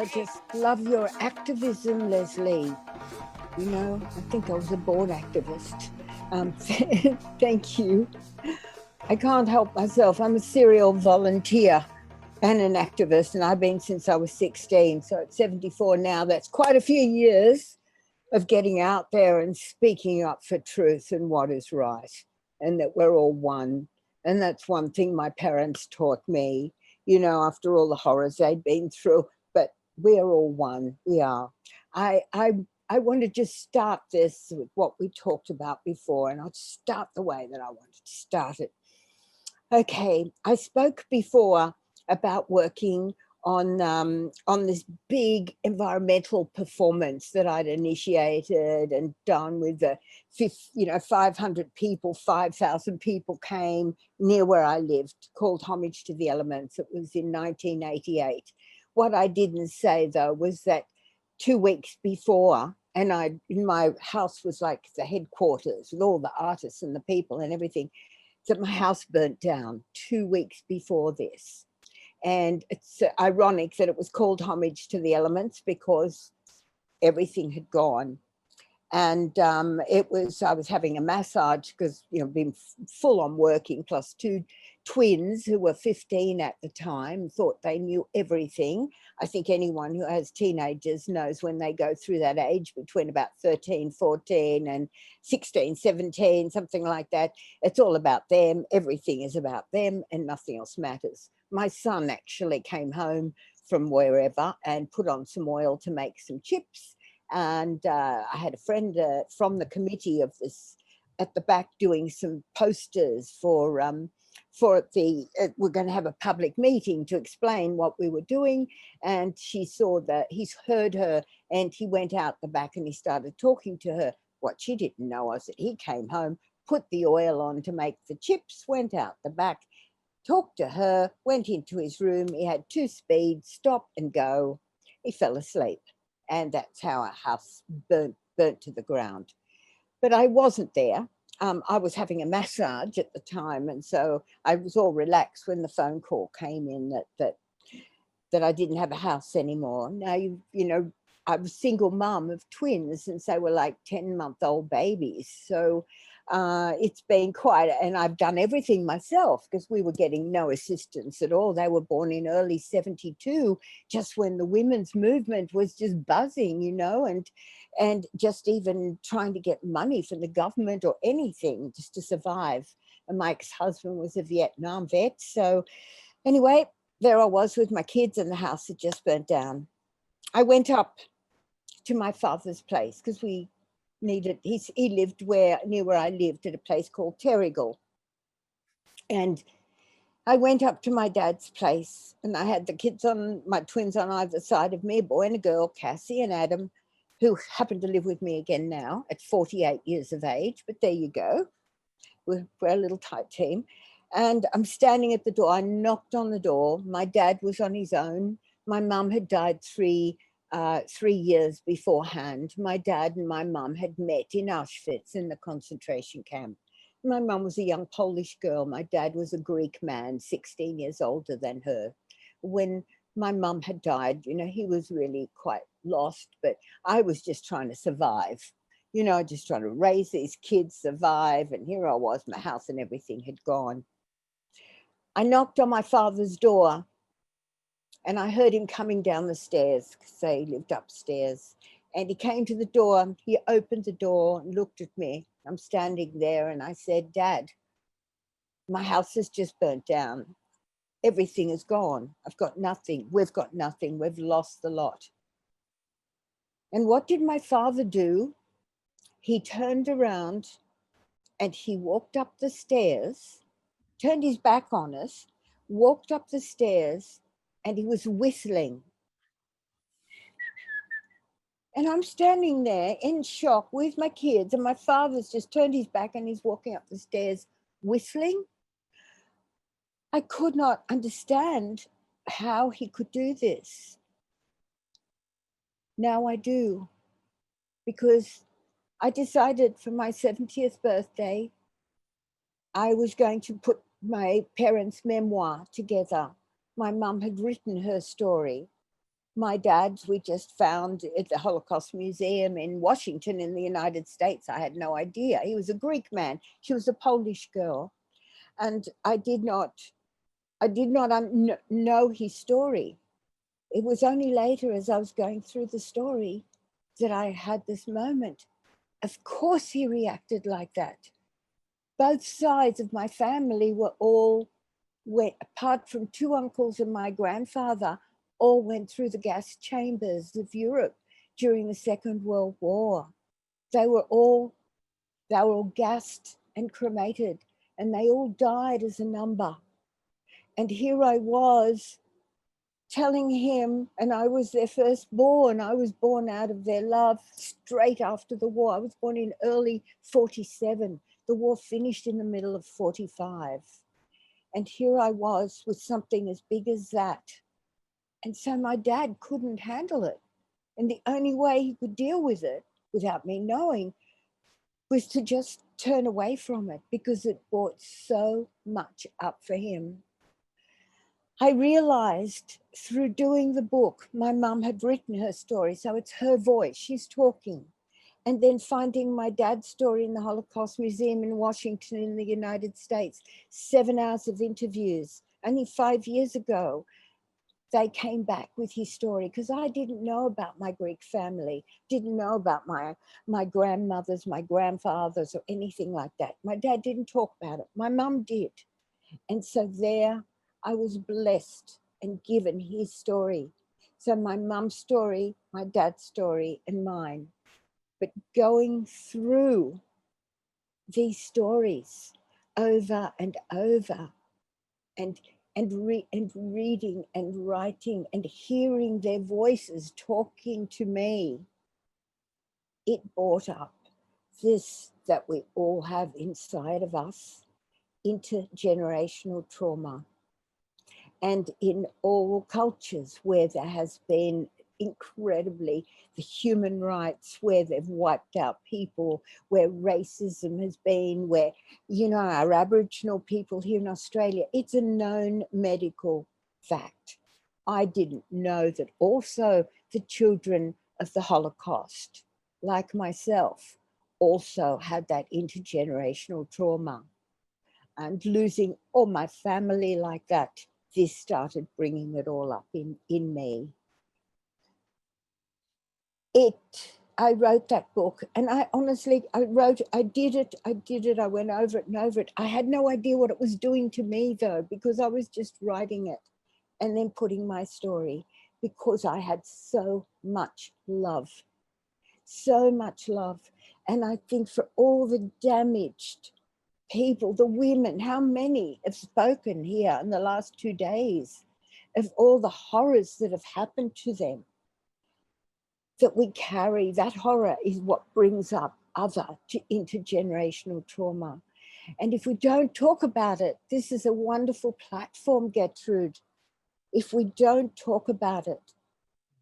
I just love your activism, Leslie. You know, I think I was a born activist. Um, thank you. I can't help myself. I'm a serial volunteer and an activist, and I've been since I was 16. So at 74 now, that's quite a few years of getting out there and speaking up for truth and what is right, and that we're all one. And that's one thing my parents taught me, you know, after all the horrors they'd been through. But we are all one. We are. I I I want to just start this with what we talked about before, and I'll start the way that I wanted to start it. Okay, I spoke before about working on this big environmental performance that I'd initiated and done with the 500 people, 5,000 people came near where I lived, called Homage to the Elements. It was in 1988. What I didn't say though was that 2 weeks before, and my house was like the headquarters with all the artists and the people and everything, that my house burnt down 2 weeks before this. And it's ironic that it was called Homage to the Elements because everything had gone. And I was having a massage because, you know, been full on working, plus two twins who were 15 at the time, thought they knew everything. I think anyone who has teenagers knows when they go through that age between about 13, 14 and 16, 17, something like that. It's all about them. Everything is about them and nothing else matters. My son actually came home from wherever and put on some oil to make some chips. And I had a friend from the committee of this at the back doing some posters for we're going to have a public meeting to explain what we were doing. And she saw that, he's heard her, and he went out the back and he started talking to her. What she didn't know was that he came home, put the oil on to make the chips, went out the back, talked to her, went into his room. He had 2 speeds, stop and go. He fell asleep. And that's how our house burnt to the ground. But I wasn't there. I was having a massage at the time, and so I was all relaxed when the phone call came in that I didn't have a house anymore. Now you know, I was single mom of twins, and so were like 10-month-old babies. So it's been quite, and I've done everything myself because we were getting no assistance at all. They were born in early 72, just when the women's movement was just buzzing, you know, and just even trying to get money from the government or anything just to survive. And my ex-husband was a Vietnam vet. So anyway, there I was with my kids, and the house had just burnt down. I went up to my father's place because he lived near where I lived, at a place called Terrigal. And I went up to my dad's place, and I had my twins on either side of me, a boy and a girl, Cassie and Adam, who happen to live with me again now at 48 years of age. But there you go. We're a little tight team. And I'm standing at the door. I knocked on the door. My dad was on his own. My mum had died 3 years beforehand. My dad and my mum had met in Auschwitz in the concentration camp. My mum was a young Polish girl. My dad was a Greek man, 16 years older than her. When my mum had died, you know, he was really quite lost, but I was just trying to survive. You know, just trying to raise these kids, survive. And here I was, my house and everything had gone. I knocked on my father's door, and I heard him coming down the stairs because they lived upstairs. And he came to the door. He opened the door and looked at me. I'm standing there, and I said, "Dad, my house has just burnt down. Everything is gone. I've got nothing. We've got nothing. We've lost the lot." And what did my father do? He turned around and he walked up the stairs, turned his back on us, walked up the stairs, and he was whistling. And I'm standing there in shock with my kids, and my father's just turned his back and he's walking up the stairs whistling. I could not understand how he could do this. Now I do, because I decided for my 70th birthday, I was going to put my parents' memoir together. My mum had written her story, My dad's we just found at the Holocaust Museum in Washington in the United States. I had no idea. He was a Greek man. She was a Polish girl. And I did not know his story. It was only later, as I was going through the story, that I had this moment. Of course he reacted like that. Both sides of my family apart from two uncles and my grandfather, all went through the gas chambers of Europe during the Second World War. They were all gassed and cremated, and they all died as a number. And here I was telling him, and I was their firstborn. I was born out of their love straight after the war. I was born in early 47. The war finished in the middle of 45. And here I was with something as big as that. And so my dad couldn't handle it. And the only way he could deal with it, without me knowing, was to just turn away from it because it brought so much up for him. I realized through doing the book, my mum had written her story, so it's her voice, she's talking. And then finding my dad's story in the Holocaust Museum in Washington in the United States, 7 hours of interviews. Only 5 years ago, they came back with his story because I didn't know about my Greek family, didn't know about my grandmothers, my grandfathers, or anything like that. My dad didn't talk about it. My mum did. And so there I was blessed and given his story. So my mum's story, my dad's story, and mine. But going through these stories over and over and reading and writing and hearing their voices talking to me, it brought up this that we all have inside of us, intergenerational trauma. And in all cultures where there has been incredibly the human rights, where they've wiped out people, where racism has been, where, our Aboriginal people here in Australia, it's a known medical fact. I didn't know that also the children of the Holocaust, like myself, also had that intergenerational trauma. And losing all my family like that, this started bringing it all up in me. I wrote that book, and I did it, I went over it and over it. I had no idea what it was doing to me though, because I was just writing it and then putting my story, because I had so much love. And I think for all the damaged people, the women, how many have spoken here in the last 2 days of all the horrors that have happened to them, that we carry. That horror is what brings up other intergenerational trauma. And if we don't talk about it, this is a wonderful platform, Gertrude. If we don't talk about it,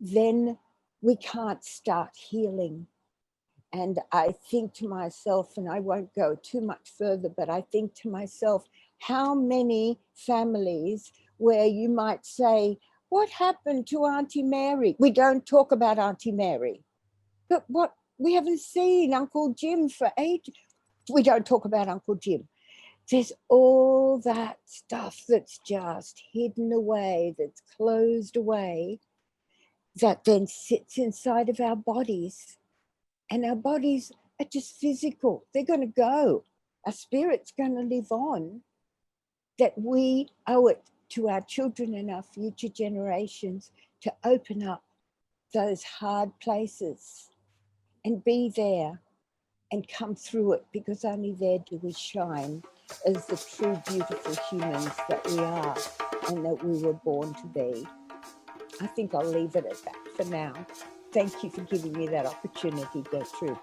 then we can't start healing. And I think to myself, and I won't go too much further, but I think to myself, how many families where you might say, what happened to Auntie Mary? We don't talk about Auntie Mary. But what, we haven't seen Uncle Jim for ages. We don't talk about Uncle Jim. There's all that stuff that's just hidden away, that's closed away, that then sits inside of our bodies. And our bodies are just physical. They're going to go. Our spirit's going to live on. That we owe it to our children and our future generations to open up those hard places and be there and come through it, because only there do we shine as the true, beautiful humans that we are and that we were born to be. I think I'll leave it at that for now. Thank you for giving me that opportunity, Gertrude.